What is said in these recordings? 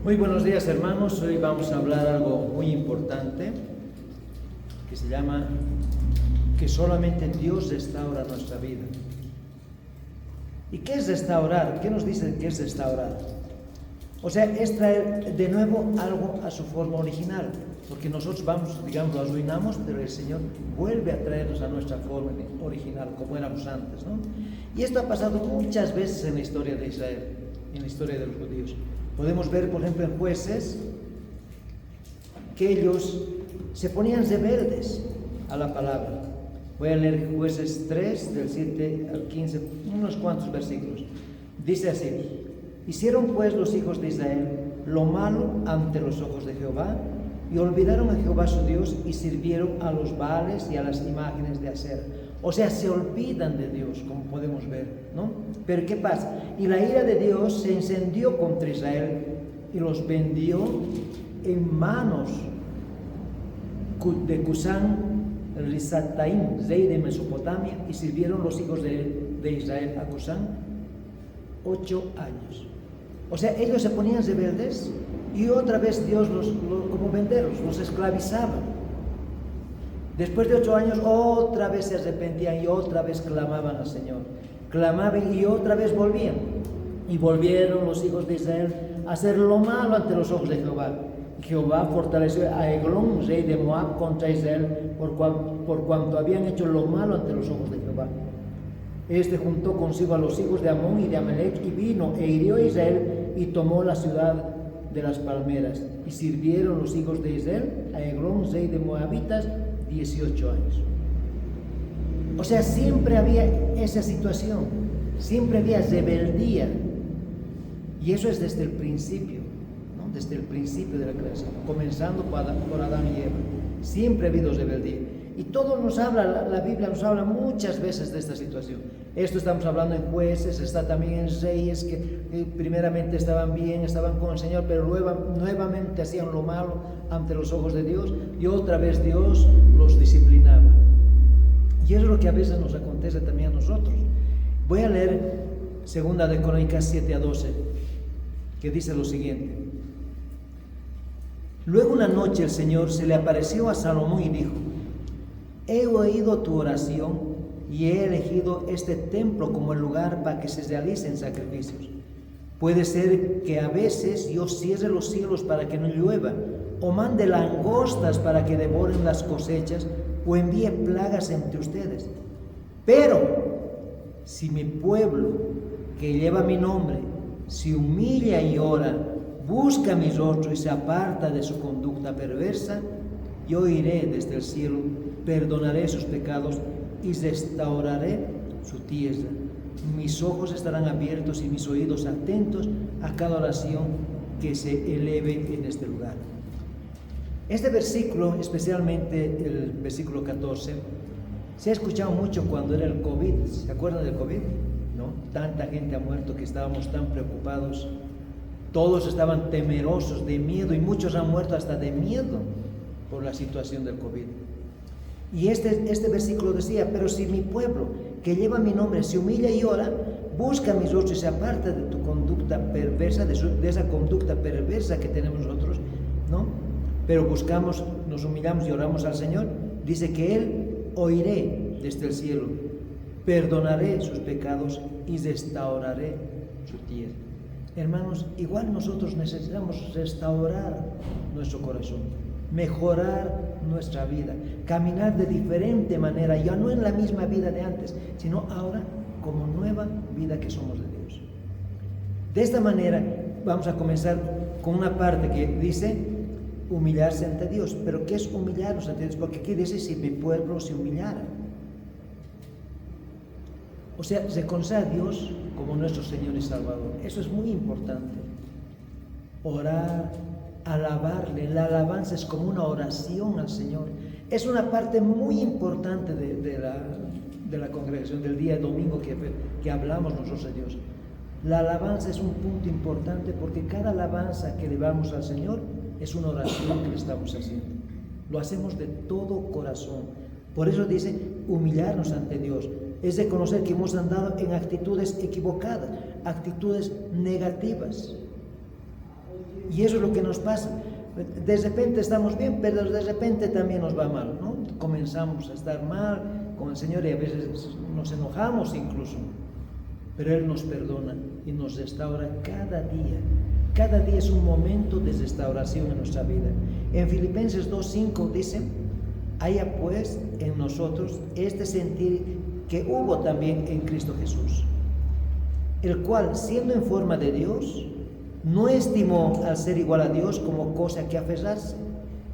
Muy buenos días, hermanos. Hoy vamos a hablar algo muy importante que se llama que solamente Dios restaura nuestra vida. ¿Y qué es restaurar? ¿Qué nos dice que es restaurar? O sea, es traer de nuevo algo a su forma original, porque nosotros vamos, digamos, lo arruinamos, pero el Señor vuelve a traernos a nuestra forma original, como éramos antes, ¿no? Y esto ha pasado muchas veces en la historia de Israel, en la historia de los judíos. Podemos ver, por ejemplo, en Jueces, que ellos se ponían rebeldes a la palabra. Voy a leer Jueces 3, del 7 al 15, unos cuantos versículos. Dice así: hicieron pues los hijos de Israel lo malo ante los ojos de Jehová, y olvidaron a Jehová su Dios, y sirvieron a los Baales y a las imágenes de Acera. O sea, se olvidan de Dios, como podemos ver, ¿no? Pero ¿qué pasa? Y la ira de Dios se encendió contra Israel y los vendió en manos de Cusán Risataim, rey de Mesopotamia, y sirvieron los hijos de Israel a Cusán 8 años. O sea, ellos se ponían rebeldes y otra vez Dios como venderos, los esclavizaba. Después de 8 años otra vez se arrepentían y otra vez clamaban al Señor. Clamaban y otra vez volvían. Y volvieron los hijos de Israel a hacer lo malo ante los ojos de Jehová. Y Jehová fortaleció a Eglón, rey de Moab, contra Israel, por cuanto habían hecho lo malo ante los ojos de Jehová. Este juntó consigo a los hijos de Amón y de Amalec, y vino e hirió a Israel y tomó la ciudad de las palmeras. Y sirvieron los hijos de Israel a Eglón, rey de Moabitas, 18 años. O sea, siempre había esa situación, siempre había rebeldía. Y eso es desde el principio, ¿no? Desde el principio de la creación, comenzando por Adán y Eva. Siempre ha habido rebeldía. Y todo nos habla, la Biblia nos habla muchas veces de esta situación. Esto estamos hablando en Jueces, está también en Reyes, que primeramente estaban bien, estaban con el Señor, pero nuevamente hacían lo malo ante los ojos de Dios, y otra vez Dios los disciplinaba. Y eso es lo que a veces nos acontece también a nosotros. Voy a leer 2 de Crónicas 7 a 12, que dice lo siguiente: luego una noche el Señor se le apareció a Salomón y dijo: he oído tu oración y he elegido este templo como el lugar para que se realicen sacrificios. Puede ser que a veces yo cierre los cielos para que no llueva, o mande langostas para que devoren las cosechas, o envíe plagas entre ustedes. Pero si mi pueblo, que lleva mi nombre, se humilla y ora, busca mi rostro y se aparta de su conducta perversa, yo iré desde el cielo, perdonaré sus pecados y restauraré su tierra. Mis ojos estarán abiertos y mis oídos atentos a cada oración que se eleve en este lugar. Este versículo, especialmente el versículo 14, se ha escuchado mucho cuando era el COVID. ¿Se acuerdan del COVID? ¿No? Tanta gente ha muerto que estábamos tan preocupados. Todos estaban temerosos, de miedo, y muchos han muerto hasta de miedo por la situación del COVID. Y este versículo decía: pero si mi pueblo, que lleva mi nombre, se humilla y ora, busca mi rostro y se aparta de tu conducta perversa, de esa conducta perversa que tenemos nosotros, ¿no? Pero buscamos, nos humillamos y oramos al Señor, dice que Él oiré desde el cielo, perdonaré sus pecados y restauraré su tierra. Hermanos, igual nosotros necesitamos restaurar nuestro corazón, mejorar nuestra vida, caminar de diferente manera, ya no en la misma vida de antes, sino ahora como nueva vida que somos de Dios. De esta manera vamos a comenzar con una parte que dice humillarse ante Dios. Pero ¿qué es humillarnos ante Dios? Porque aquí dice: si mi pueblo se humillara. O sea, reconocer a Dios como nuestro Señor y Salvador. Eso es muy importante. Orar, alabarle. La alabanza es como una oración al Señor. Es una parte muy importante de la congregación, del día de domingo que hablamos nosotros de Dios. La alabanza es un punto importante, porque cada alabanza que le damos al Señor es una oración que le estamos haciendo. Lo hacemos de todo corazón. Por eso dice humillarnos ante Dios. Es reconocer que hemos andado en actitudes equivocadas, actitudes negativas. Y eso es lo que nos pasa. De repente estamos bien, pero de repente también nos va mal, ¿no? Comenzamos a estar mal con el Señor y a veces nos enojamos incluso. Pero Él nos perdona y nos restaura cada día. Cada día es un momento de restauración en nuestra vida. En Filipenses 2:5 dice: haya pues en nosotros este sentir que hubo también en Cristo Jesús, el cual, siendo en forma de Dios, no estimó al ser igual a Dios como cosa que aferrarse,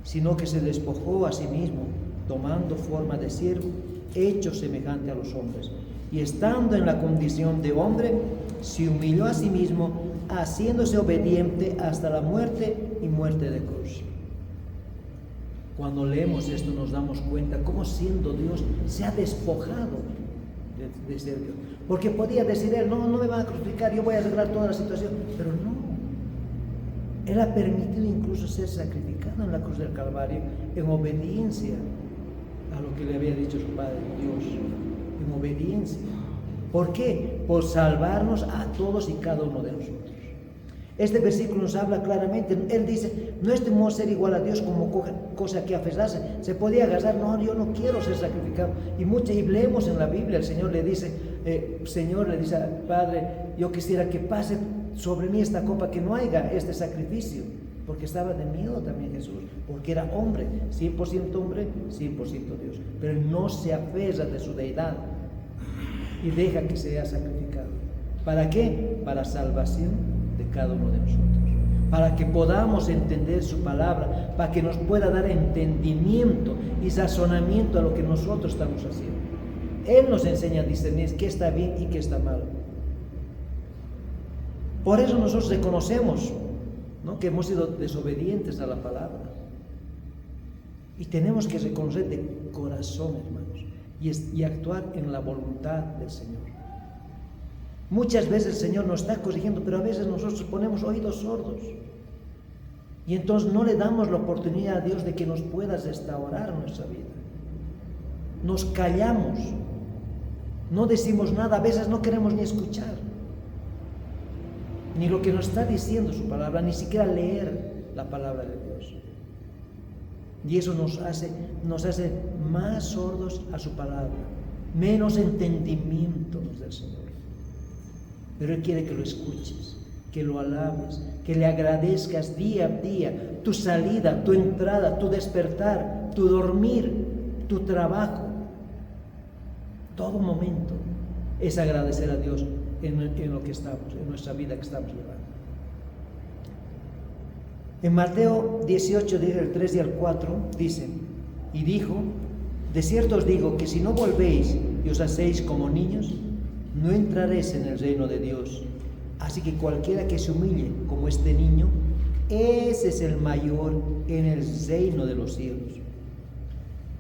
sino que se despojó a sí mismo, tomando forma de siervo, hecho semejante a los hombres, y estando en la condición de hombre, se humilló a sí mismo, haciéndose obediente hasta la muerte y muerte de cruz. Cuando leemos esto nos damos cuenta cómo, siendo Dios, se ha despojado de ser Dios. Porque podía decir Él: no me van a crucificar, yo voy a arreglar toda la situación. Pero no. Él ha permitido incluso ser sacrificado en la cruz del Calvario en obediencia a lo que le había dicho su Padre Dios. En obediencia. ¿Por qué? Por salvarnos a todos y cada uno de nosotros. Este versículo nos habla claramente. Él dice: no estimó ser igual a Dios como cosa que aferrarse. Se podía agarrar: no, yo no quiero ser sacrificado. Y leemos en la Biblia, el Señor le dice al Padre: yo quisiera que pase sobre mí esta copa, que no haya este sacrificio. Porque estaba de miedo también Jesús, porque era hombre, 100% hombre, 100% Dios. Pero Él no se aferra de su deidad y deja que sea sacrificado. ¿Para qué? Para salvación de cada uno de nosotros, para que podamos entender su palabra, para que nos pueda dar entendimiento y razonamiento a lo que nosotros estamos haciendo. Él nos enseña a discernir qué está bien y qué está mal. Por eso nosotros reconocemos, ¿no?, que hemos sido desobedientes a la palabra, y tenemos que reconocer de corazón, hermanos, y actuar en la voluntad del Señor. Muchas veces el Señor nos está corrigiendo, pero a veces nosotros ponemos oídos sordos y entonces no le damos la oportunidad a Dios de que nos pueda restaurar nuestra vida. Nos callamos, no decimos nada, a veces no queremos ni escuchar ni lo que nos está diciendo su palabra, ni siquiera leer la palabra de Dios. Y eso nos hace más sordos a su palabra, menos entendimiento del Señor. Pero Él quiere que lo escuches, que lo alabes, que le agradezcas día a día tu salida, tu entrada, tu despertar, tu dormir, tu trabajo. Todo momento es agradecer a Dios en lo que estamos, en nuestra vida que estamos llevando. En Mateo 18, del 3 y al 4, dice: y dijo: de cierto os digo que si no volvéis y os hacéis como niños, no entraréis en el reino de Dios. Así que cualquiera que se humille como este niño, ese es el mayor en el reino de los cielos.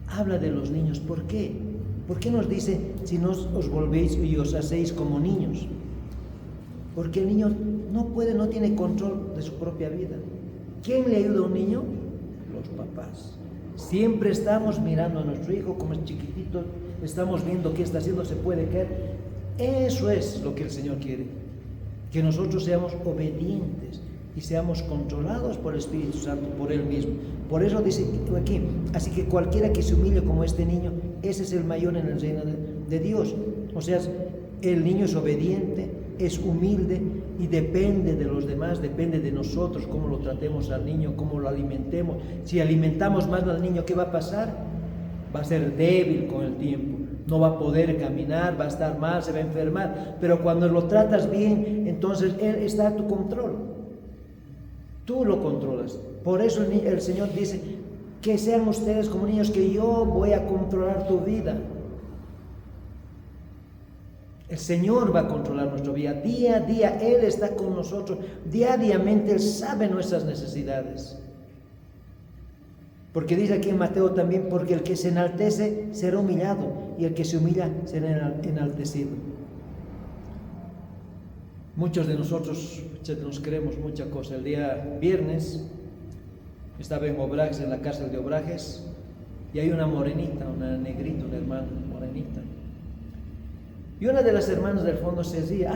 Habla de los niños. ¿Por qué? ¿Por qué nos dice: si no os volvéis y os hacéis como niños? Porque el niño no tiene control de su propia vida. ¿Quién le ayuda a un niño? Los papás. Siempre estamos mirando a nuestro hijo como es chiquitito, estamos viendo qué está haciendo, se puede caer. Eso es lo que el Señor quiere, que nosotros seamos obedientes y seamos controlados por el Espíritu Santo, por Él mismo. Por eso dice aquí: así que cualquiera que se humille como este niño, ese es el mayor en el reino de Dios. O sea, el niño es obediente, es humilde y depende de los demás, depende de nosotros, cómo lo tratemos al niño, cómo lo alimentemos. Si alimentamos mal al niño, ¿qué va a pasar? Va a ser débil con el tiempo, no va a poder caminar, va a estar mal, se va a enfermar. Pero cuando lo tratas bien, entonces Él está a tu control, tú lo controlas. Por eso el Señor dice: que sean ustedes como niños, que yo voy a controlar tu vida. El Señor va a controlar nuestra vida. Día a día Él está con nosotros. Diariamente Él sabe nuestras necesidades. Porque dice aquí en Mateo también: porque el que se enaltece será humillado, y el que se humilla será enaltecido. Muchos de nosotros nos creemos mucha cosa. El día viernes estaba en Obrajes, en la cárcel de Obrajes, y hay una morenita, una negrita, una hermana morenita. Y una de las hermanas del fondo se ríe,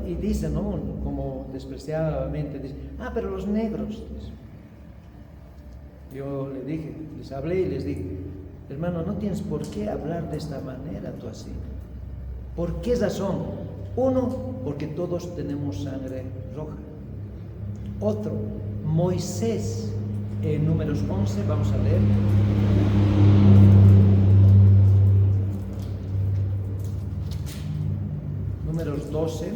y dice, ¿no? Como despreciadamente, dice, pero los negros. Dice. Yo le dije, les hablé y les dije, hermano, no tienes por qué hablar de esta manera tú así. ¿Por qué razón? Uno, porque todos tenemos sangre roja. Otro, Moisés, en Números 11, vamos a leer. Números 12,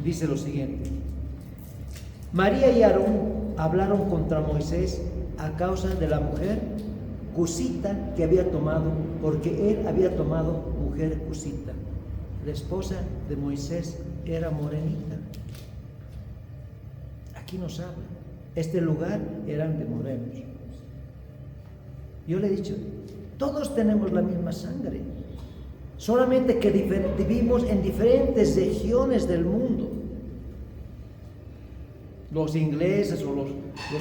dice lo siguiente. María y Aarón hablaron contra Moisés a causa de la mujer cusita que había tomado, porque él había tomado mujer cusita. La esposa de Moisés era morenita. Aquí nos habla. Este lugar eran de morenos. Yo le he dicho, todos tenemos la misma sangre, solamente que vivimos en diferentes regiones del mundo. Los ingleses o los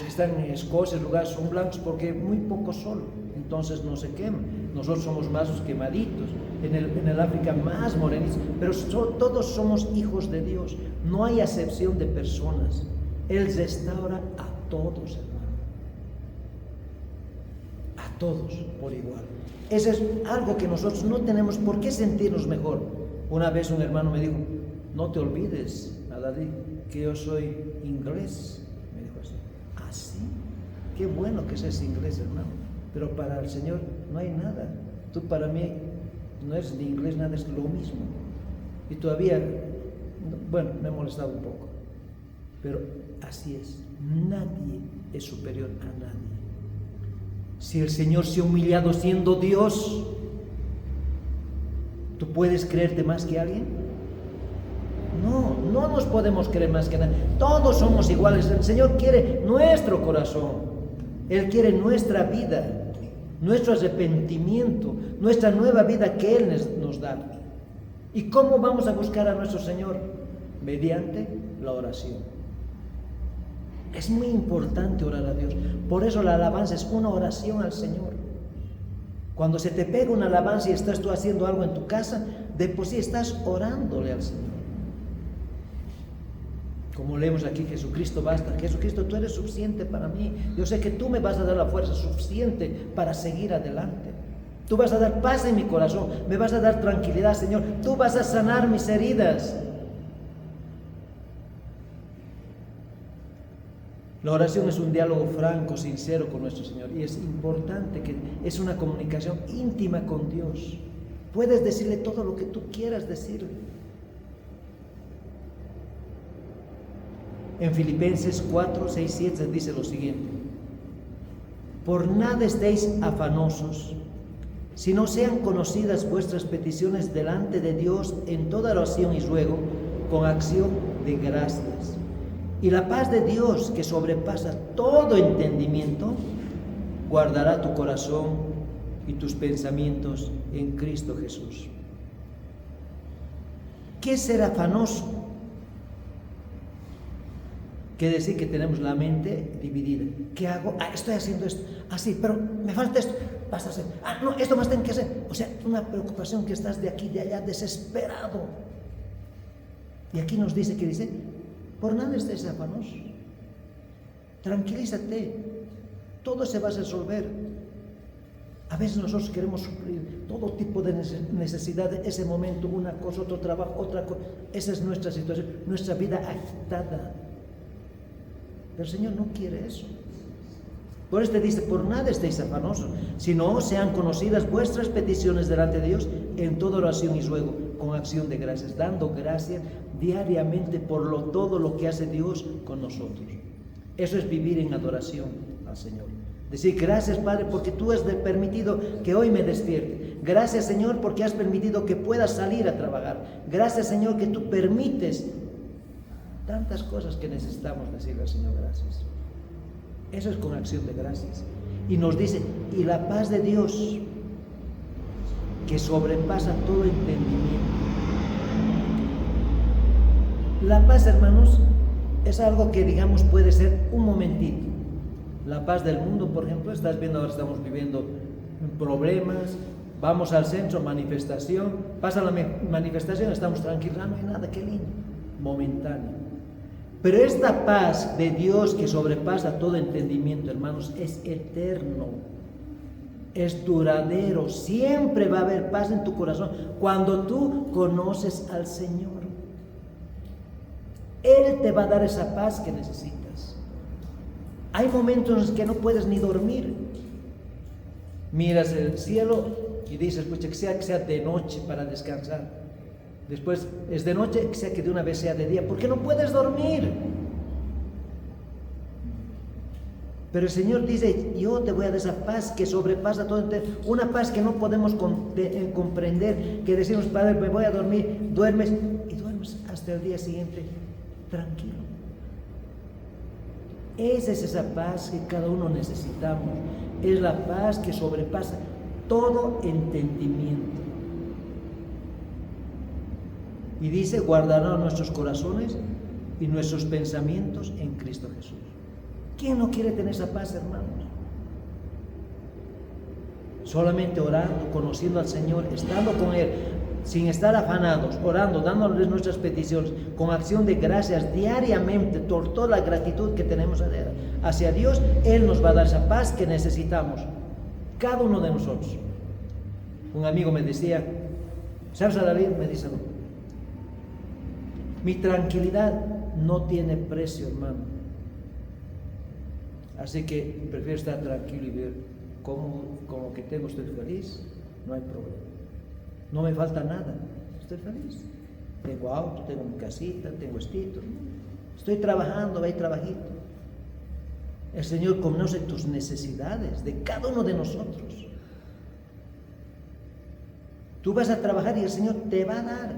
que están en Escocia, lugares, son blancos porque muy poco sol, entonces no se queman. Nosotros somos más quemaditos, en el África más morenitos, pero todos somos hijos de Dios. No hay acepción de personas. Él restaura a todos, hermano. A todos por igual. Eso es algo que nosotros no tenemos por qué sentirnos mejor. Una vez un hermano me dijo, no te olvides, David, que yo soy inglés. Me dijo así. ¿Ah, sí? Qué bueno que seas inglés, hermano. Pero para el Señor no hay nada. Tú para mí no eres ni inglés, nada, es lo mismo. Y todavía, bueno, me he molestado un poco. Pero así es. Nadie es superior a nadie. Si el Señor se ha humillado siendo Dios, ¿tú puedes creerte más que alguien? No nos podemos creer más que nadie. Todos somos iguales. El Señor quiere nuestro corazón. Él quiere nuestra vida, nuestro arrepentimiento, nuestra nueva vida que Él nos da. ¿Y cómo vamos a buscar a nuestro Señor? Mediante la oración. Es muy importante orar a Dios. Por eso la alabanza es una oración al Señor. Cuando se te pega una alabanza y estás tú haciendo algo en tu casa, de por sí estás orándole al Señor. Como leemos aquí, Jesucristo basta. Jesucristo, tú eres suficiente para mí. Yo sé que tú me vas a dar la fuerza suficiente para seguir adelante. Tú vas a dar paz en mi corazón. Me vas a dar tranquilidad, Señor. Tú vas a sanar mis heridas. La oración es un diálogo franco, sincero con nuestro Señor. Y es importante que es una comunicación íntima con Dios. Puedes decirle todo lo que tú quieras decirle. En Filipenses 4, 6, 7 dice lo siguiente. Por nada estéis afanosos, sino sean conocidas vuestras peticiones delante de Dios en toda oración y ruego, con acción de gracias. Y la paz de Dios, que sobrepasa todo entendimiento, guardará tu corazón y tus pensamientos en Cristo Jesús. ¿Qué es ser afanoso? Quiere decir que tenemos la mente dividida. ¿Qué hago? Estoy haciendo esto. Sí, pero me falta esto. Vas a hacer. No, esto más tengo que hacer. O sea, una preocupación que estás de aquí, de allá, desesperado. Y aquí nos dice, ¿qué dice? Por nada estés afanosos. Tranquilízate. Todo se va a resolver. A veces nosotros queremos suplir todo tipo de necesidad, ese momento, una cosa, otro trabajo, otra cosa. Esa es nuestra situación, nuestra vida agitada. Pero el Señor no quiere eso. Por eso te dice, por nada estéis afanosos, sino sean conocidas vuestras peticiones delante de Dios en toda oración y ruego, con acción de gracias, dando gracias diariamente por todo lo que hace Dios con nosotros. Eso es vivir en adoración al Señor. Decir, gracias Padre, porque tú has permitido que hoy me despierte. Gracias Señor, porque has permitido que pueda salir a trabajar. Gracias Señor, que tú permites tantas cosas que necesitamos decirle al Señor gracias. Eso es con acción de gracias. Y nos dice, y la paz de Dios, que sobrepasa todo entendimiento. La paz, hermanos, es algo que, digamos, puede ser un momentito. La paz del mundo, por ejemplo, estás viendo ahora, estamos viviendo problemas, Vamos al centro, manifestación, pasa la manifestación, estamos tranquilos, no hay nada, qué lindo, momentáneo. Pero esta paz de Dios que sobrepasa todo entendimiento, hermanos, es eterno, es duradero, siempre va a haber paz en tu corazón cuando tú conoces al Señor. Él te va a dar esa paz que necesitas. Hay momentos en los que no puedes ni dormir. Miras el cielo y dices, pucha, que sea de noche para descansar. Después es de noche, que de una vez sea de día, porque no puedes dormir. Pero el Señor dice, yo te voy a dar esa paz que sobrepasa todo entendimiento, una paz que no podemos comprender, que decimos, Padre, me voy a dormir, duermes y duermes hasta el día siguiente tranquilo. Esa es esa paz que cada uno necesitamos, es la paz que sobrepasa todo entendimiento. Y dice, guardará nuestros corazones y nuestros pensamientos en Cristo Jesús. ¿Quién no quiere tener esa paz, hermanos? Solamente orando, conociendo al Señor, estando con Él, sin estar afanados, orando, dándoles nuestras peticiones, con acción de gracias diariamente, por toda la gratitud que tenemos hacia Dios, Él nos va a dar esa paz que necesitamos, cada uno de nosotros. Un amigo me decía, ¿sabes, David? Me dice, no, mi tranquilidad no tiene precio, hermano. Así que prefiero estar tranquilo y ver con lo que tengo, estoy feliz, no hay problema. No me falta nada, estoy feliz. Tengo auto, tengo mi casita, tengo estito. Estoy trabajando, hay trabajito. El Señor conoce tus necesidades de cada uno de nosotros. Tú vas a trabajar y el Señor te va a dar,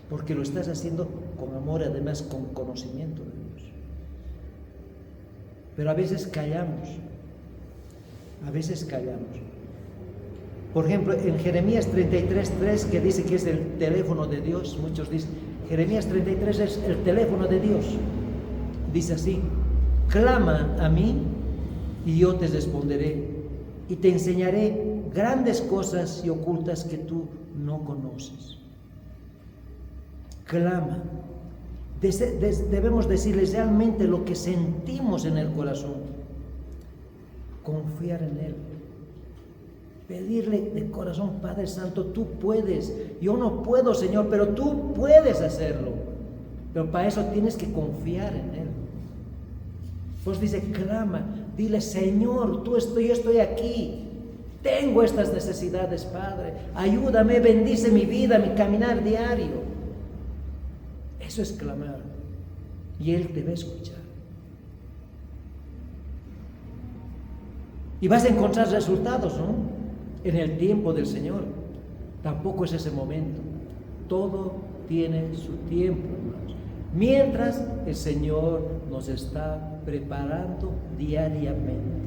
porque lo estás haciendo con amor y además con conocimiento de Dios. Pero a veces callamos, Por ejemplo, en Jeremías 33:3, que dice que es el teléfono de Dios, muchos dicen, Jeremías 33 es el teléfono de Dios. Dice así, clama a mí y yo te responderé y te enseñaré grandes cosas y ocultas que tú no conoces. Clama. Debemos decirles realmente lo que sentimos en el corazón, confiar en Él, pedirle de corazón, Padre Santo, tú puedes, yo no puedo, Señor, pero tú puedes hacerlo, pero para eso tienes que confiar en Él. Pues dice, clama, dile, Señor, yo estoy aquí, tengo estas necesidades, Padre, ayúdame, bendice mi vida, mi caminar diario. Eso es clamar, y Él te va a escuchar. Y vas a encontrar resultados, ¿no? En el tiempo del Señor. Tampoco es ese momento. Todo tiene su tiempo, hermanos. Mientras el Señor nos está preparando diariamente.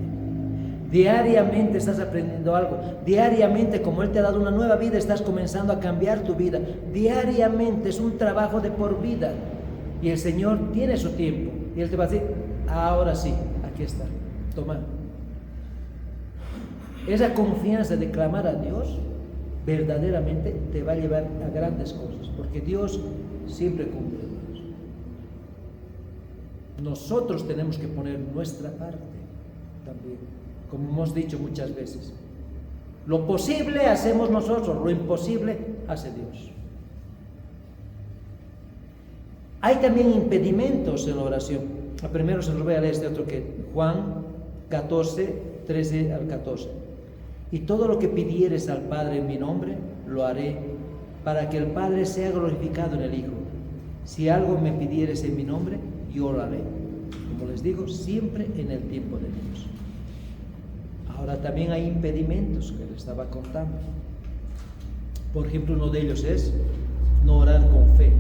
Diariamente estás aprendiendo algo. Diariamente, como Él te ha dado una nueva vida, estás comenzando a cambiar tu vida. Diariamente es un trabajo de por vida. Y el Señor tiene su tiempo. Y Él te va a decir, ahora sí, aquí está, toma. Esa confianza de clamar a Dios verdaderamente te va a llevar a grandes cosas. Porque Dios siempre cumple. Nosotros tenemos que poner nuestra parte también. Como hemos dicho muchas veces, lo posible hacemos nosotros, lo imposible hace Dios. Hay también impedimentos en la oración. Primero se los voy a leer otro que Juan 14, 13 al 14. Y todo lo que pidieres al Padre en mi nombre, lo haré, para que el Padre sea glorificado en el Hijo. Si algo me pidieres en mi nombre, yo lo haré. Como les digo, siempre en el tiempo de Dios. Ahora también hay impedimentos que les estaba contando. Por ejemplo, uno de ellos es no orar con fe.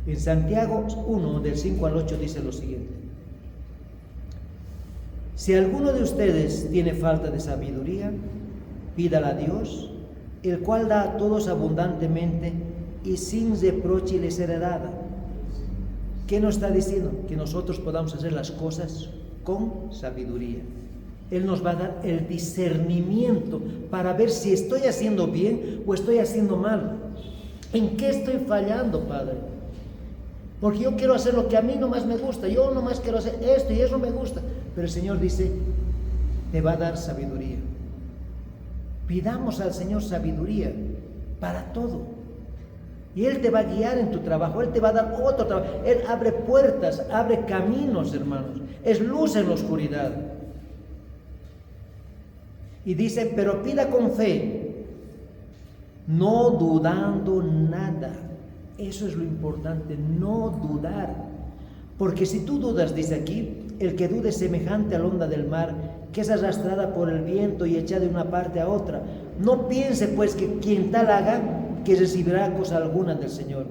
En Santiago 1, del 5 al 8 dice lo siguiente. Si alguno de ustedes tiene falta de sabiduría, pídala a Dios, el cual da a todos abundantemente y sin reproche y les será dada. ¿Qué nos está diciendo? Que nosotros podamos hacer las cosas con sabiduría. Él nos va a dar el discernimiento para ver si estoy haciendo bien o estoy haciendo mal. ¿En qué estoy fallando, Padre? Porque yo quiero hacer lo que a mí nomás me gusta. Yo nomás quiero hacer esto y eso me gusta. Pero el Señor dice, te va a dar sabiduría. Pidamos al Señor sabiduría para todo. Y Él te va a guiar en tu trabajo. Él te va a dar otro trabajo. Él abre puertas, abre caminos, hermanos. Es luz en la oscuridad. Y dice, pero pida con fe, no dudando nada. Eso es lo importante, no dudar. Porque si tú dudas, dice aquí, el que dude es semejante a la onda del mar, que es arrastrada por el viento y echada de una parte a otra. No piense pues que quien tal haga, que recibirá cosa alguna del Señor.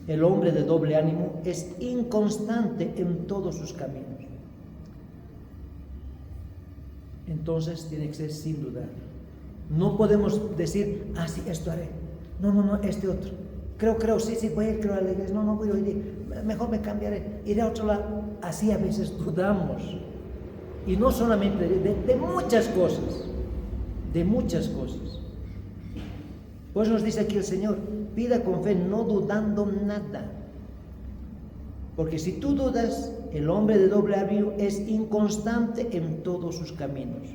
El hombre de doble ánimo es inconstante en todos sus caminos. Entonces tiene que ser sin dudar. No podemos decir, sí, esto haré. No, este otro. Creo, sí, voy a ir a la iglesia. No, voy a ir. Mejor me cambiaré. Iré a otro lado. Así a veces dudamos. Y no solamente de muchas cosas. De muchas cosas. Pues nos dice aquí el Señor, pida con fe, no dudando nada. Porque si tú dudas, el hombre de doble ánimo es inconstante en todos sus caminos.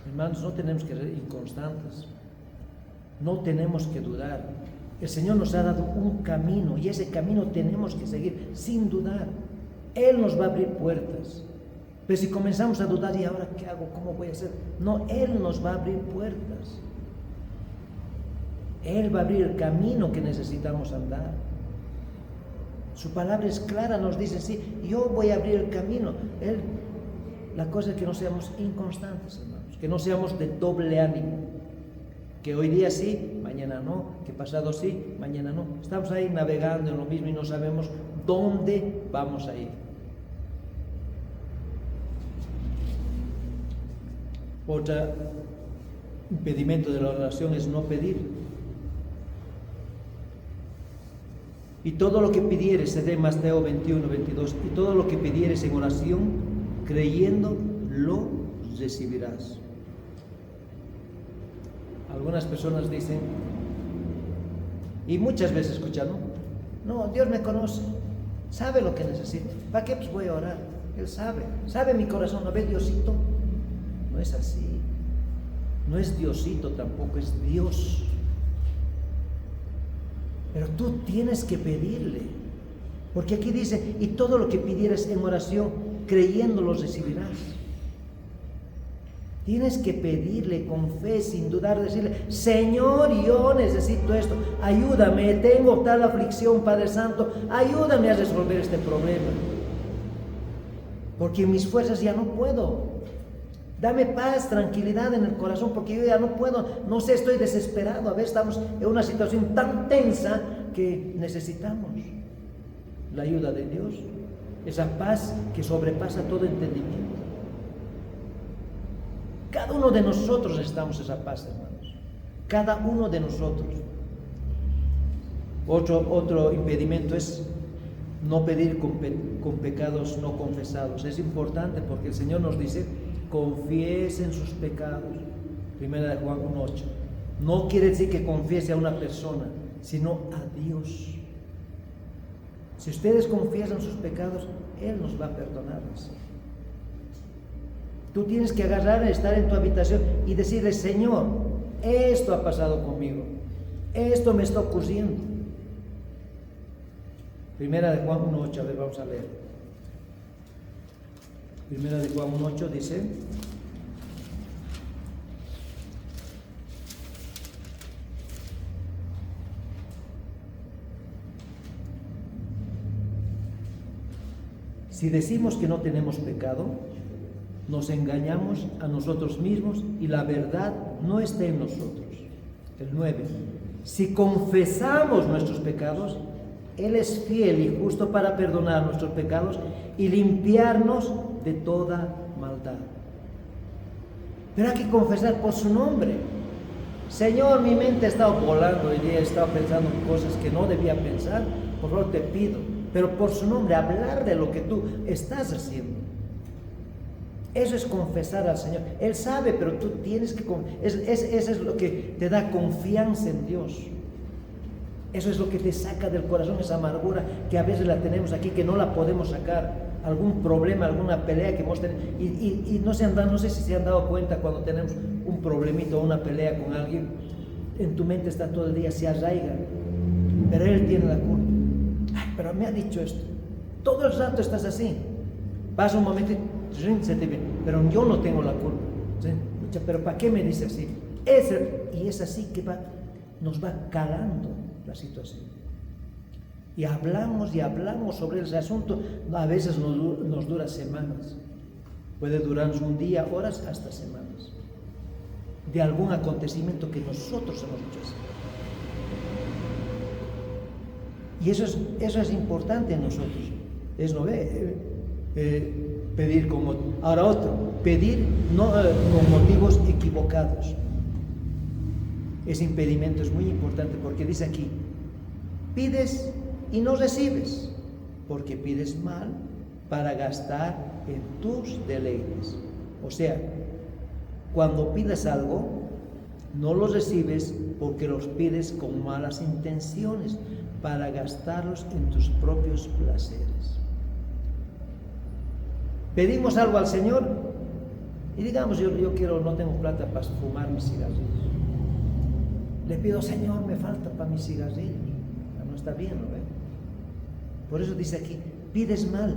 Hermanos, no tenemos que ser inconstantes. No tenemos que dudar. El Señor nos ha dado un camino y ese camino tenemos que seguir sin dudar. Él nos va a abrir puertas. Pero si comenzamos a dudar, ¿y ahora qué hago? ¿Cómo voy a hacer? No, Él nos va a abrir puertas. Él va a abrir el camino que necesitamos andar. Su palabra es clara, nos dice, sí, yo voy a abrir el camino. La cosa es que no seamos inconstantes, hermanos, que no seamos de doble ánimo. Que hoy día sí, mañana no, que pasado sí, mañana no. Estamos ahí navegando en lo mismo y no sabemos dónde vamos a ir. Otro impedimento de la oración es no pedir. Y todo lo que pidieres, se de Mateo 21, 22, y todo lo que pidieres en oración, creyendo, lo recibirás. Algunas personas dicen, y muchas veces escuchan, no, Dios me conoce, sabe lo que necesito, ¿para qué pues voy a orar? Él sabe mi corazón, ¿no ve Diosito? No es así, no es Diosito tampoco, es Dios. Pero tú tienes que pedirle, porque aquí dice, y todo lo que pidieras en oración, creyendo lo recibirás. Tienes que pedirle con fe, sin dudar, decirle, Señor, yo necesito esto, ayúdame, tengo tal aflicción, Padre Santo, ayúdame a resolver este problema, porque en mis fuerzas ya no puedo. Dame paz, tranquilidad en el corazón, porque yo ya no puedo, no sé, estoy desesperado. A veces estamos en una situación tan tensa que necesitamos la ayuda de Dios, esa paz que sobrepasa todo entendimiento. Cada uno de nosotros necesitamos esa paz, hermanos. Cada uno de nosotros. Otro impedimento es no pedir con pecados no confesados. Es importante porque el Señor nos dice, confiesen sus pecados. Primera de Juan 1:8. No quiere decir que confiese a una persona, sino a Dios. Si ustedes confiesan sus pecados, Él nos va a perdonarlos. Tú tienes que agarrar, estar en tu habitación y decirle, Señor, esto ha pasado conmigo, esto me está ocurriendo. Primera de Juan 1:8, a ver, vamos a leer. Primera de Juan 1:8 dice, si decimos que no tenemos pecado, nos engañamos a nosotros mismos y la verdad no está en nosotros. El 9. Si confesamos nuestros pecados, Él es fiel y justo para perdonar nuestros pecados y limpiarnos de toda maldad. Pero hay que confesar por su nombre. Señor, mi mente ha estado volando hoy día, he estado pensando en cosas que no debía pensar. Por favor, te pido, pero por su nombre, hablar de lo que tú estás haciendo. Eso es confesar al Señor. Él sabe, pero tú tienes que... Eso es lo que te da confianza en Dios. Eso es lo que te saca del corazón, esa amargura que a veces la tenemos aquí, que no la podemos sacar. Algún problema, alguna pelea que hemos tenido. Y no sé si se han dado cuenta cuando tenemos un problemito o una pelea con alguien, en tu mente está todo el día, se arraiga. Pero él tiene la culpa. Ay, pero me ha dicho esto. Todo el rato estás así. Pasa un momento y se te viene. Pero yo no tengo la culpa. ¿Sí? Pero ¿para qué me dice así? Y es así que nos va calando la situación. Y hablamos sobre ese asunto. A veces nos dura semanas. Puede durarnos un día, horas, hasta semanas. De algún acontecimiento que nosotros hemos hecho así. Y eso es importante en nosotros. Es no pedir como... Ahora otro, pedir no con motivos equivocados. Ese impedimento es muy importante porque dice aquí, pides y no recibes, porque pides mal para gastar en tus deleites. O sea, cuando pides algo, no lo recibes porque los pides con malas intenciones, para gastarlos en tus propios placeres. Pedimos algo al Señor y digamos, yo no tengo plata para fumar mis cigarrillos. Le pido, Señor, me falta para mis cigarrillos. No está bien, ¿no ve? Por eso dice aquí, pides mal.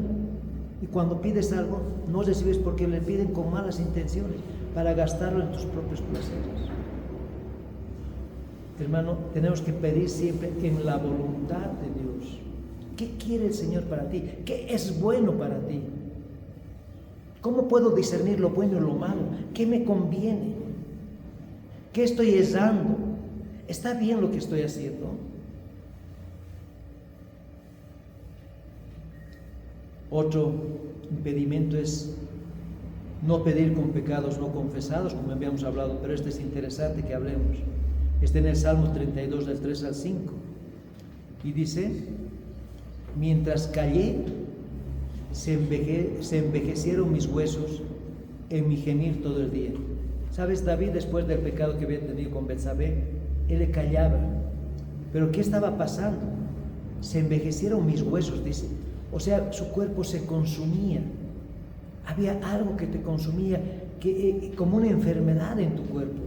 Y cuando pides algo, no recibes porque le piden con malas intenciones, para gastarlo en tus propios placeres. Hermano, tenemos que pedir siempre en la voluntad de Dios. ¿Qué quiere el Señor para ti? ¿Qué es bueno para ti? ¿Cómo puedo discernir lo bueno y lo malo? ¿Qué me conviene? ¿Qué estoy errando? ¿Está bien lo que estoy haciendo? Otro impedimento es no pedir con pecados no confesados, como habíamos hablado, pero este es interesante que hablemos. Está en el Salmo 32, del 3 al 5. Y dice, mientras callé, se envejecieron mis huesos en mi gemir todo el día. ¿Sabes? David, después del pecado que había tenido con Betsabé, él le callaba. ¿Pero qué estaba pasando? Se envejecieron mis huesos, dice. O sea, su cuerpo se consumía. Había algo que te consumía, como una enfermedad en tu cuerpo.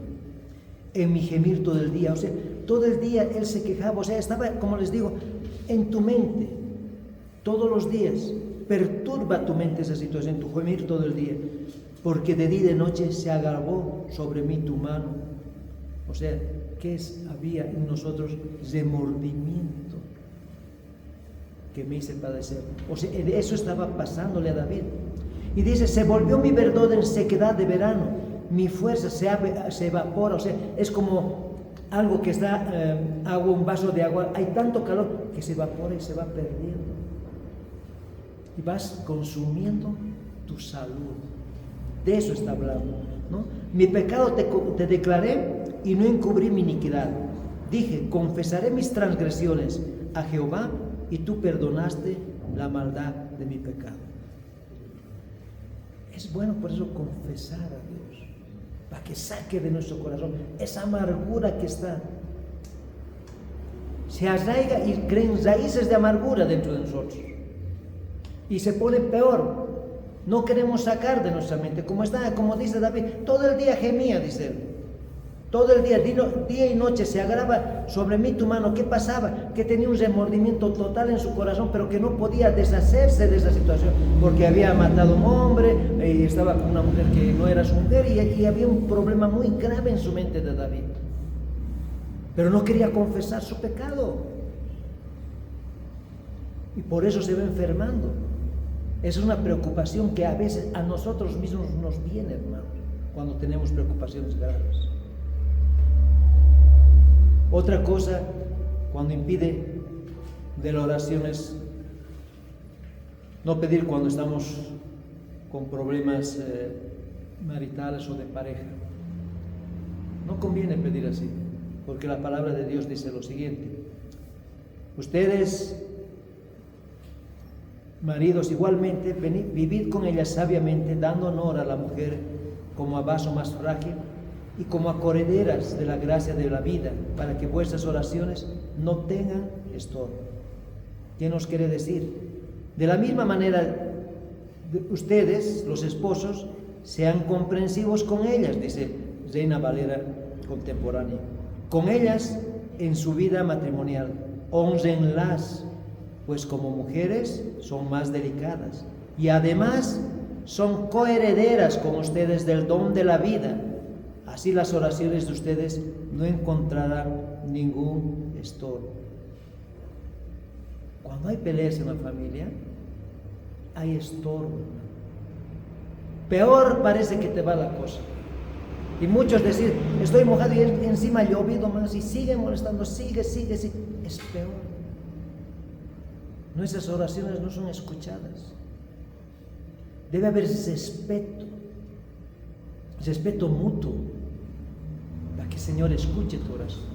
En mi gemir todo el día, o sea, todo el día él se quejaba, o sea, estaba, como les digo, en tu mente, todos los días, perturba tu mente esa situación, tu gemir todo el día, porque de día y de noche se agravó sobre mí tu mano. O sea, había en nosotros remordimiento que me hice padecer. O sea, eso estaba pasándole a David. Y dice, se volvió mi verdor en sequedad de verano, mi fuerza se evapora, o sea, es como algo que está, agua, un vaso de agua, hay tanto calor que se evapora y se va perdiendo. Y vas consumiendo tu salud. De eso está hablando, ¿no? Mi pecado te declaré y no encubrí mi iniquidad. Dije, confesaré mis transgresiones a Jehová y tú perdonaste la maldad de mi pecado. Es bueno por eso confesar a Dios, para que saque de nuestro corazón esa amargura que está. Se arraiga y creen raíces de amargura dentro de nosotros. Y se pone peor. No queremos sacar de nuestra mente, como dice David, todo el día gemía, dice él. Todo el día, día y noche se agrava sobre mí tu mano. ¿Qué pasaba? Que tenía un remordimiento total en su corazón, pero que no podía deshacerse de esa situación, porque había matado a un hombre, y estaba con una mujer que no era su mujer, y había un problema muy grave en su mente de David. Pero no quería confesar su pecado. Y por eso se va enfermando. Esa es una preocupación que a veces a nosotros mismos nos viene, hermanos, cuando tenemos preocupaciones graves. Otra cosa, cuando impide de la oración, es no pedir cuando estamos con problemas maritales o de pareja. No conviene pedir así, porque la palabra de Dios dice lo siguiente: ustedes Maridos, igualmente, vivid con ellas sabiamente, dando honor a la mujer como a vaso más frágil y como a correderas de la gracia de la vida, para que vuestras oraciones no tengan estorbo. ¿Qué nos quiere decir? De la misma manera, ustedes, los esposos, sean comprensivos con ellas, dice Reina Valera contemporánea, con ellas en su vida matrimonial. Hónrenlas, pues como mujeres son más delicadas y además son coherederas con ustedes del don de la vida. Así las oraciones de ustedes no encontrarán ningún estorbo. Cuando hay peleas en la familia, hay estorbo. Peor parece que te va la cosa. Y muchos decir, estoy mojado y encima ha llovido más y sigue molestando, sigue. Es peor. Nuestras oraciones no son escuchadas. Debe haber respeto mutuo, para que el Señor escuche tu oración.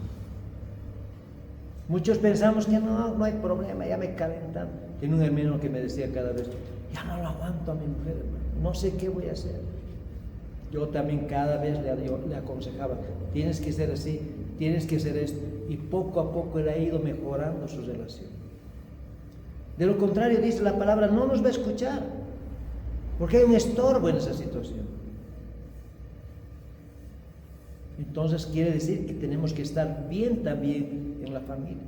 Muchos pensamos que no hay problema, ya me calentan. Tiene un hermano que me decía cada vez, ya no lo aguanto a mi mujer, hermano, no sé qué voy a hacer. Yo también cada vez le aconsejaba, tienes que ser así, tienes que ser esto, y poco a poco él ha ido mejorando su relación. De lo contrario, dice la palabra, no nos va a escuchar, porque hay un estorbo en esa situación. Entonces quiere decir que tenemos que estar bien también en la familia.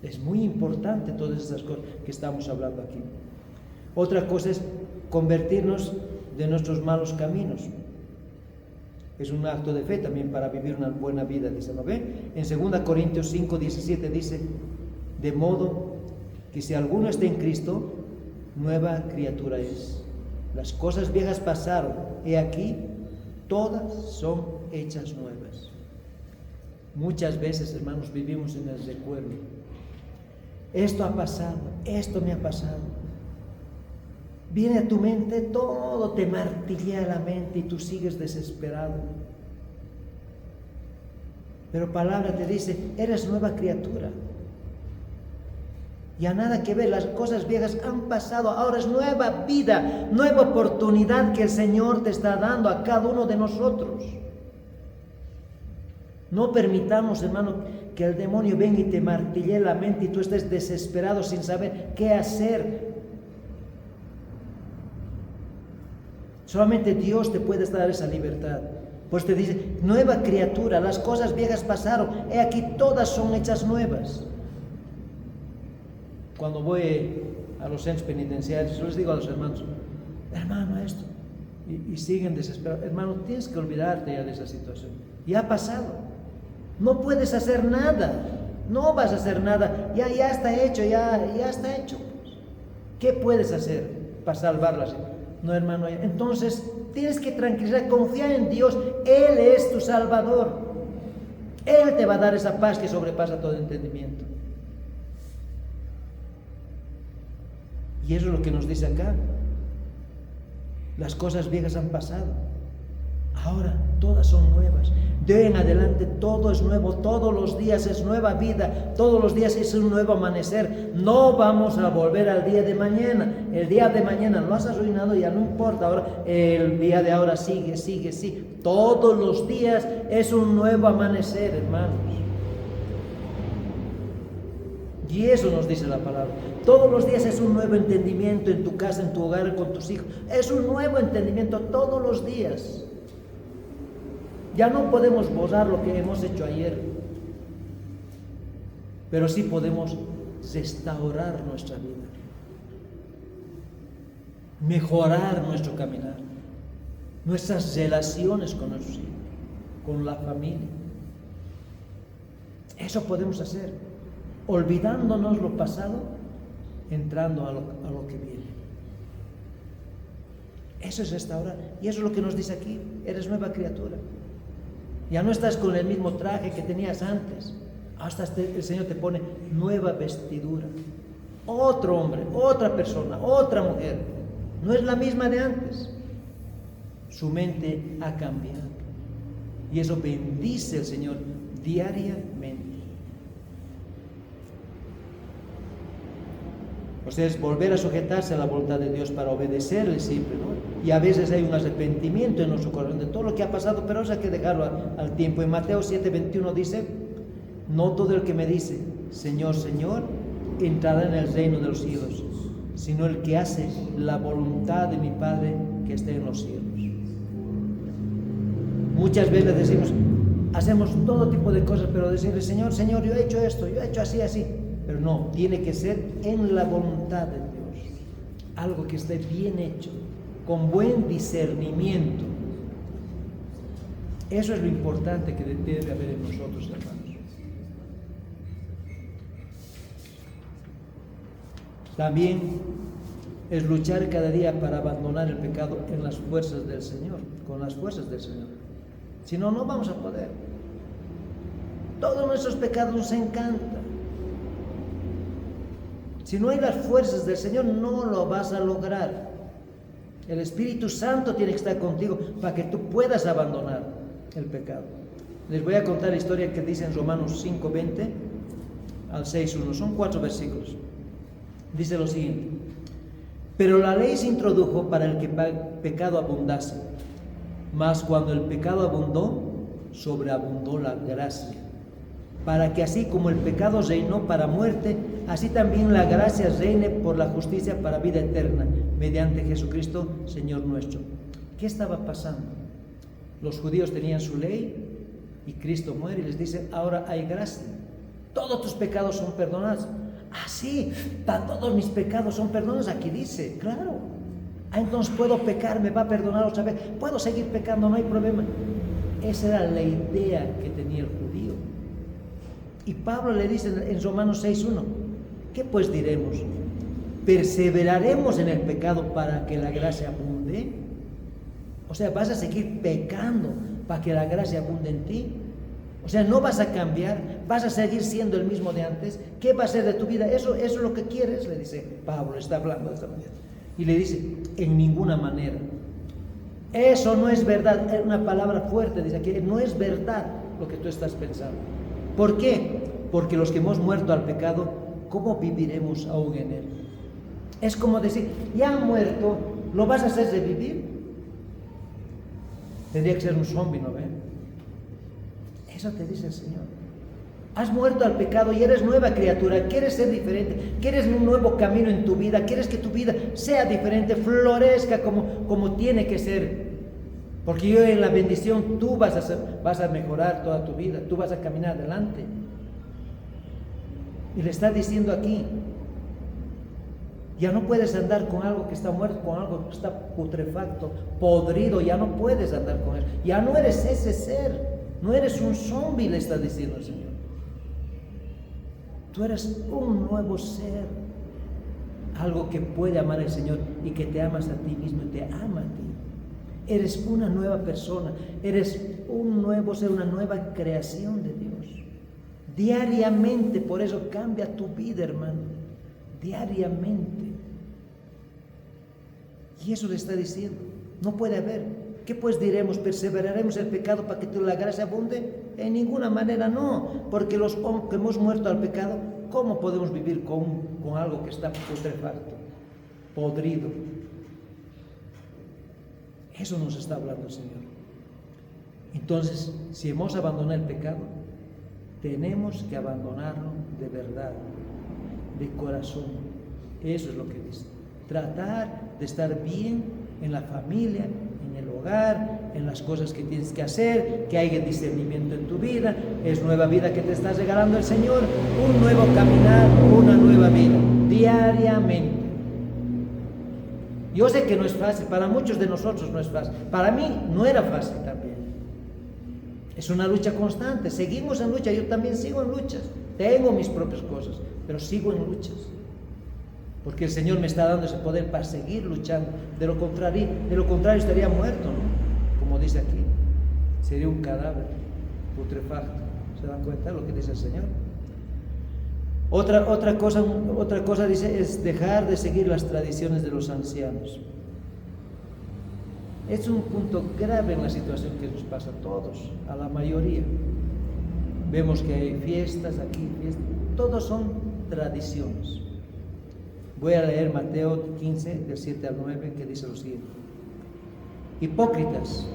Es muy importante todas esas cosas que estamos hablando aquí. Otra cosa es convertirnos de nuestros malos caminos. Es un acto de fe también para vivir una buena vida, dice, ¿no ve? En 2 Corintios 5:17 dice, de modo que si alguno está en Cristo, nueva criatura es. Las cosas viejas pasaron, he aquí, todas son hechas nuevas. Muchas veces, hermanos, vivimos en el recuerdo. Esto ha pasado, esto me ha pasado. Viene a tu mente, todo te martilla la mente y tú sigues desesperado. Pero palabra te dice, eres nueva criatura. Ya nada que ver, las cosas viejas han pasado, ahora es nueva vida, nueva oportunidad que el Señor te está dando a cada uno de nosotros. No permitamos, hermano, que el demonio venga y te martille la mente y tú estés desesperado sin saber qué hacer. Solamente Dios te puede dar esa libertad. Pues te dice, nueva criatura, las cosas viejas pasaron, he aquí todas son hechas nuevas. Cuando voy a los centros penitenciarios, yo les digo a los hermanos, hermano, esto, y siguen desesperados. Hermano, tienes que olvidarte ya de esa situación. Ya ha pasado. No puedes hacer nada. No vas a hacer nada. Ya está hecho, ya está hecho. ¿Qué puedes hacer para salvarla? No, hermano. Entonces, tienes que tranquilizar, confiar en Dios. Él es tu Salvador. Él te va a dar esa paz que sobrepasa todo entendimiento. Y eso es lo que nos dice acá. Las cosas viejas han pasado. Ahora todas son nuevas. De hoy en adelante todo es nuevo. Todos los días es nueva vida. Todos los días es un nuevo amanecer. No vamos a volver al día de mañana. El día de mañana lo has arruinado, ya no importa. Ahora el día de ahora sigue. Todos los días es un nuevo amanecer, hermanos. Y eso nos dice la palabra. Todos los días es un nuevo entendimiento en tu casa, en tu hogar, con tus hijos. Es un nuevo entendimiento todos los días. Ya no podemos borrar lo que hemos hecho ayer, pero sí podemos restaurar nuestra vida, mejorar nuestro caminar, nuestras relaciones con nuestros hijos, con la familia. Eso podemos hacer, olvidándonos lo pasado, entrando a lo que viene. Eso es restaurar. Y eso es lo que nos dice aquí. Eres nueva criatura. Ya no estás con el mismo traje que tenías antes. Hasta el Señor te pone nueva vestidura. Otro hombre, otra persona, otra mujer. No es la misma de antes. Su mente ha cambiado. Y eso bendice el Señor diariamente. O sea, es volver a sujetarse a la voluntad de Dios para obedecerle siempre, ¿no? Y a veces hay un arrepentimiento en nuestro corazón de todo lo que ha pasado, pero eso hay que dejarlo al tiempo. En Mateo 7:21 dice: no todo el que me dice, Señor, Señor, entrará en el reino de los cielos, sino el que hace la voluntad de mi Padre que está en los cielos. Muchas veces decimos, hacemos todo tipo de cosas, pero decirle, Señor, Señor, yo he hecho esto, yo he hecho así, así. Pero no, tiene que ser en la voluntad de Dios. Algo que esté bien hecho, con buen discernimiento. Eso es lo importante que debe haber en nosotros, hermanos. También es luchar cada día para abandonar el pecado en las fuerzas del Señor, con las fuerzas del Señor. Si no, no vamos a poder. Todos nuestros pecados nos encantan. Si no hay las fuerzas del Señor, no lo vas a lograr. El Espíritu Santo tiene que estar contigo para que tú puedas abandonar el pecado. Les voy a contar la historia que dice en Romanos 5:20 al 6:1. Son 4 versículos. Dice lo siguiente: pero la ley se introdujo para el que pecado abundase, mas cuando el pecado abundó, sobreabundó la gracia, para que así como el pecado reinó para muerte, así también la gracia reine por la justicia para vida eterna, mediante Jesucristo, Señor nuestro. ¿Qué estaba pasando? Los judíos tenían su ley y Cristo muere y les dice, ahora hay gracia. Todos tus pecados son perdonados. Ah, sí, todos mis pecados son perdonados. Aquí dice, claro. Ah, entonces puedo pecar, me va a perdonar otra vez. Puedo seguir pecando, no hay problema. Esa era la idea que tenía el judío. Y Pablo le dice en Romanos 6:1, ¿qué pues diremos? ¿Perseveraremos en el pecado para que la gracia abunde? O sea, ¿vas a seguir pecando para que la gracia abunde en ti? O sea, no vas a cambiar, vas a seguir siendo el mismo de antes. ¿Qué va a ser de tu vida? Eso es lo que quieres, le dice Pablo, está hablando de esta manera. Y le dice, en ninguna manera. Eso no es verdad, es una palabra fuerte, dice aquí, no es verdad lo que tú estás pensando. ¿Por qué? Porque los que hemos muerto al pecado, ¿cómo viviremos aún en él? Es como decir, ya han muerto, ¿lo vas a hacer revivir? Tendría que ser un zombie, ¿no ven? Eso te dice el Señor. Has muerto al pecado y eres nueva criatura, quieres ser diferente, quieres un nuevo camino en tu vida, quieres que tu vida sea diferente, florezca como tiene que ser. Porque yo en la bendición tú vas a mejorar toda tu vida, tú vas a caminar adelante. Y le está diciendo aquí, ya no puedes andar con algo que está muerto, con algo que está putrefacto, podrido, ya no puedes andar con eso. Ya no eres ese ser, no eres un zombie, le está diciendo el Señor. Tú eres un nuevo ser, algo que puede amar el Señor y que te amas a ti mismo y te ama a ti. Eres una nueva persona, eres un nuevo ser, una nueva creación de Dios. Diariamente, por eso cambia tu vida, hermano, diariamente. Y eso le está diciendo, no puede haber. ¿Qué pues diremos? ¿Perseveraremos en el pecado para que la gracia abunde? En ninguna manera no, porque los que hemos muerto al pecado, ¿cómo podemos vivir con algo que está putrefacto, podrido? Eso nos está hablando el Señor. Entonces, si hemos abandonado el pecado, tenemos que abandonarlo de verdad, de corazón. Eso es lo que dice. Tratar de estar bien en la familia, en el hogar, en las cosas que tienes que hacer, que haya discernimiento en tu vida. Es nueva vida que te está regalando el Señor, un nuevo caminar, una nueva vida, diariamente. Yo sé que no es fácil, para muchos de nosotros no es fácil. Para mí no era fácil también. Es una lucha constante, seguimos en lucha, yo también sigo en luchas. Tengo mis propias cosas, pero sigo en luchas. Porque el Señor me está dando ese poder para seguir luchando. De lo contrario estaría muerto, ¿no? Como dice aquí, sería un cadáver putrefacto. ¿Se dan cuenta de lo que dice el Señor? Otra cosa dice, es dejar de seguir las tradiciones de los ancianos. Es un punto grave en la situación que nos pasa a todos, a la mayoría. Vemos que hay fiestas aquí, fiestas, todos son tradiciones. Voy a leer Mateo 15, del 7 al 9, que dice lo siguiente. Hipócritas,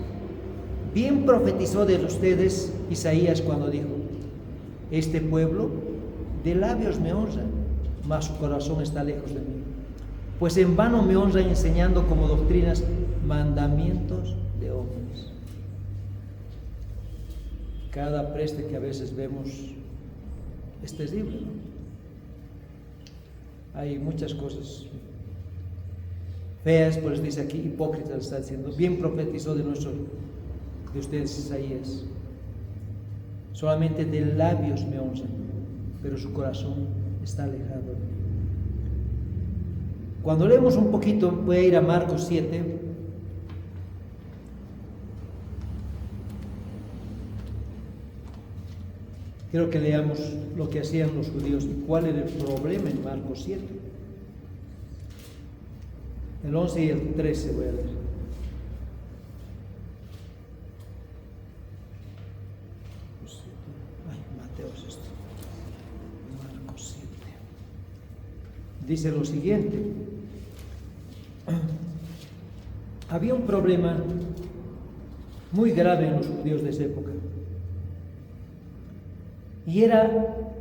bien profetizó de ustedes Isaías cuando dijo: este pueblo de labios me honra, mas su corazón está lejos de mí. Pues en vano me honran enseñando como doctrinas mandamientos de hombres. Cada preste que a veces vemos es terrible, ¿no? Hay muchas cosas feas, por eso dice aquí, hipócritas está diciendo, bien profetizó de ustedes Isaías. Solamente de labios me honran, pero su corazón está alejado de mí. Cuando leemos un poquito, voy a ir a Marcos 7. Quiero que leamos lo que hacían los judíos y cuál era el problema en Marcos 7. El 11 y el 13 voy a leer. Mateo es esto. Marcos 7. Dice lo siguiente. Había un problema muy grave en los judíos de esa época. Y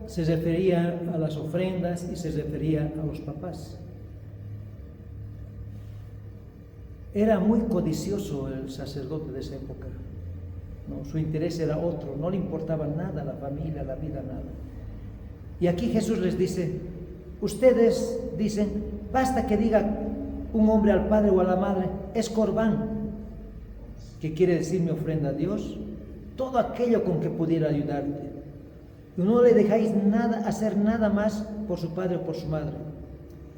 se refería a las ofrendas y se refería a los papás. Era muy codicioso el sacerdote de esa época, ¿no? Su interés era otro, no le importaba nada la familia, la vida, nada. Y aquí Jesús les dice, ustedes dicen, basta que diga un hombre al padre o a la madre, es corbán, que quiere decir mi ofrenda a Dios, todo aquello con que pudiera ayudarte. Y no le dejáis hacer nada más por su padre o por su madre,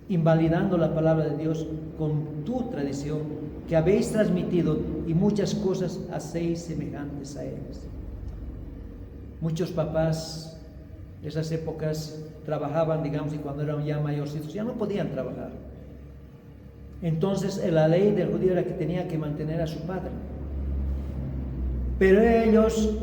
invalidando la palabra de Dios con tu tradición que habéis transmitido y muchas cosas hacéis semejantes a ellas. Muchos papás de esas épocas trabajaban, digamos, y cuando eran ya mayorcitos ya no podían trabajar. Entonces la ley del judío era que tenía que mantener a su padre. Pero ellos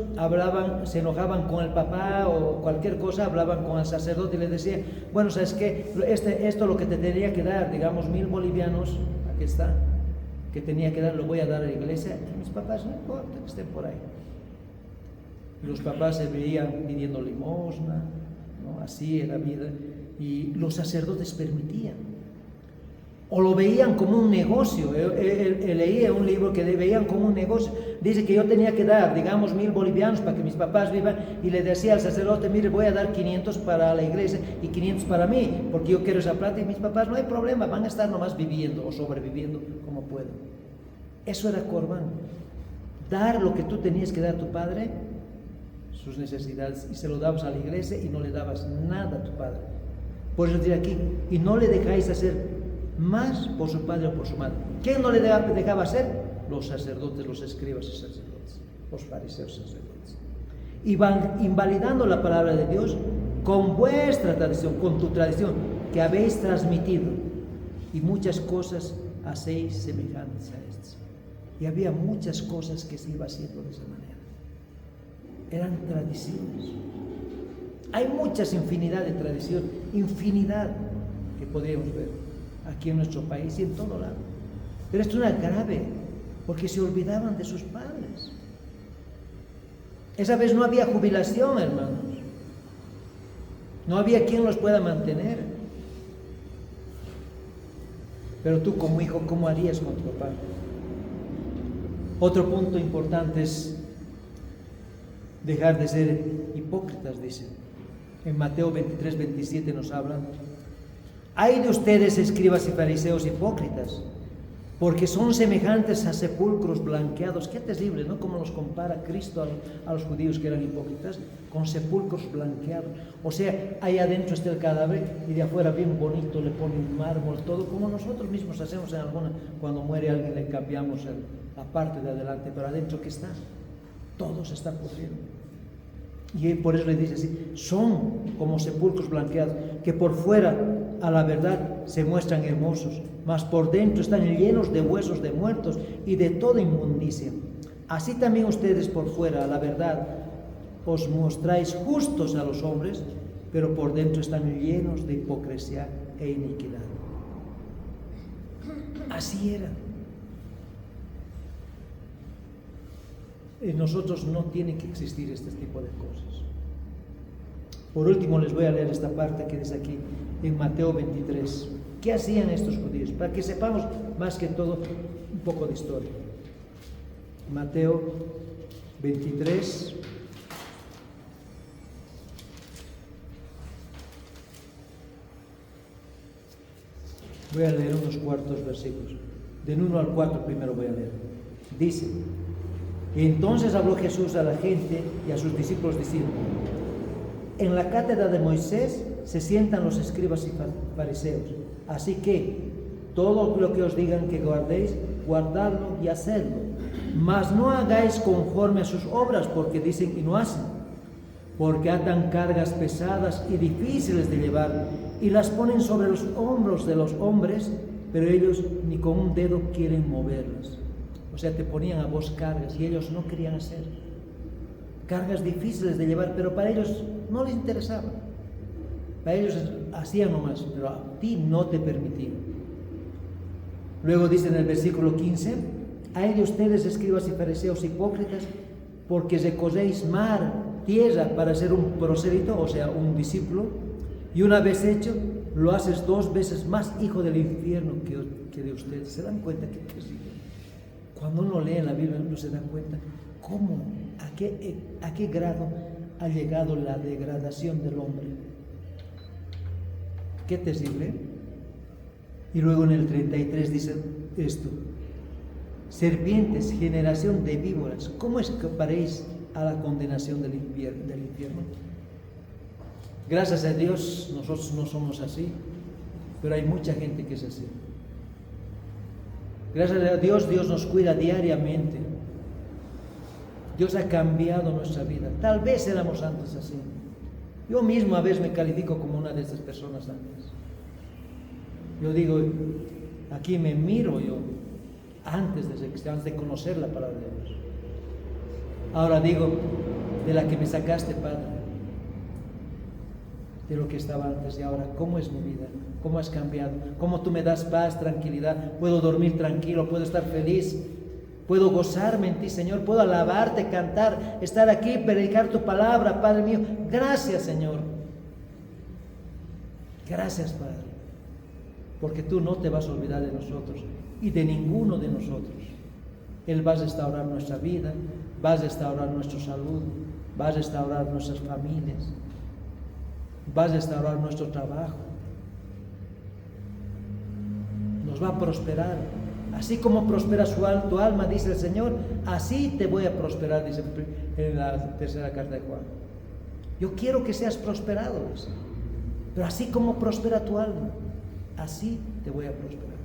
se enojaban con el papá o cualquier cosa, hablaban con el sacerdote y le decían, bueno, ¿sabes qué? Esto lo que te tenía que dar, digamos, 1000 bolivianos, aquí está, que tenía que dar, lo voy a dar a la iglesia. Y mis papás, no importa que estén por ahí. Y los papás se veían pidiendo limosna, ¿no? Así era la vida. Y los sacerdotes permitían. O lo veían como un negocio. Leía un libro que veían como un negocio. Dice que yo tenía que dar, digamos, 1000 bolivianos para que mis papás vivan, y le decía al sacerdote, mire, voy a dar 500 para la iglesia y 500 para mí, porque yo quiero esa plata, y mis papás, no hay problema, van a estar nomás viviendo o sobreviviendo como puedan. Eso era corbán. Dar lo que tú tenías que dar a tu padre, sus necesidades, y se lo dabas a la iglesia y no le dabas nada a tu padre. Por eso dice aquí, y no le dejáis hacer más por su padre o por su madre. ¿Quién no le dejaba hacer? Los sacerdotes, los escribas y sacerdotes, los fariseos sacerdotes. Y van invalidando la palabra de Dios con vuestra tradición, con tu tradición que habéis transmitido, y muchas cosas hacéis semejantes a estas. Y había muchas cosas que se iba haciendo de esa manera. Eran tradiciones. Hay muchas, infinidad de tradiciones, infinidad que podríamos ver aquí en nuestro país y en todo lado. Pero esto era grave, porque se olvidaban de sus padres. Esa vez no había jubilación, hermanos. No había quien los pueda mantener. Pero tú como hijo, ¿cómo harías con tu papá? Otro punto importante es dejar de ser hipócritas, dice. En Mateo 23, 27 nos hablan. Hay de ustedes, escribas y fariseos, hipócritas, porque son semejantes a sepulcros blanqueados. Qué terrible, ¿no? Como nos compara Cristo a los judíos que eran hipócritas, con sepulcros blanqueados. O sea, ahí adentro está el cadáver y de afuera bien bonito le ponen mármol, todo como nosotros mismos hacemos en alguna, cuando muere alguien le cambiamos la parte de adelante, pero adentro ¿qué está? Todo se está pudriendo. Y por eso le dice así, son como sepulcros blanqueados, que por fuera a la verdad se muestran hermosos, mas por dentro están llenos de huesos de muertos y de toda inmundicia. Así también ustedes por fuera a la verdad os mostráis justos a los hombres, pero por dentro están llenos de hipocresía e iniquidad. Así era. En nosotros no tiene que existir este tipo de cosas. Por último, les voy a leer esta parte que dice aquí en Mateo 23. ¿Qué hacían estos judíos? Para que sepamos más que todo un poco de historia. Mateo 23. Voy a leer unos cuantos versículos. Del 1 al 4 primero voy a leer. Dice: entonces habló Jesús a la gente y a sus discípulos diciendo: en la cátedra de Moisés se sientan los escribas y fariseos. Así que todo lo que os digan que guardéis, guardadlo y hacedlo. Mas no hagáis conforme a sus obras, porque dicen y no hacen. Porque atan cargas pesadas y difíciles de llevar, y las ponen sobre los hombros de los hombres, pero ellos ni con un dedo quieren moverlas. O sea, te ponían a vos cargas y ellos no querían hacer. Cargas difíciles de llevar, pero para ellos no les interesaba. Para ellos hacían nomás, pero a ti no te permitían. Luego dice en el versículo 15: hay de ustedes, escribas y fariseos hipócritas, porque recorréis mar, tierra para ser un prosélito, o sea, un discípulo, y una vez hecho, lo haces 2 veces más hijo del infierno que de ustedes. ¿Se dan cuenta que cuando uno lee la Biblia uno se da cuenta cómo, a qué grado ha llegado la degradación del hombre? Qué terrible. Y luego en el 33 dice esto: serpientes, generación de víboras, ¿cómo escaparéis a la condenación del infierno? Gracias a Dios nosotros no somos así, pero hay mucha gente que es así. Gracias a Dios, Dios nos cuida diariamente. Dios ha cambiado nuestra vida. Tal vez éramos antes así. Yo mismo a veces me califico como una de esas personas antes. Yo digo, aquí me miro yo, antes de conocer la palabra de Dios. Ahora digo, de la que me sacaste, Padre, de lo que estaba antes y ahora, ¿cómo es mi vida? ¿Cómo has cambiado? ¿Cómo tú me das paz, tranquilidad? Puedo dormir tranquilo, puedo estar feliz, puedo gozarme en ti, Señor, puedo alabarte, cantar, estar aquí, predicar tu palabra, Padre mío. Gracias, Señor. Gracias, Padre, porque tú no te vas a olvidar de nosotros y de ninguno de nosotros. Él va a restaurar nuestra vida, va a restaurar nuestra salud, va a restaurar nuestras familias, va a restaurar nuestro trabajo, nos va a prosperar. Así como prospera tu alma, dice el Señor, así te voy a prosperar, dice en la tercera carta de Juan. Yo quiero que seas prosperado, dice. Pero así como prospera tu alma, así te voy a prosperar.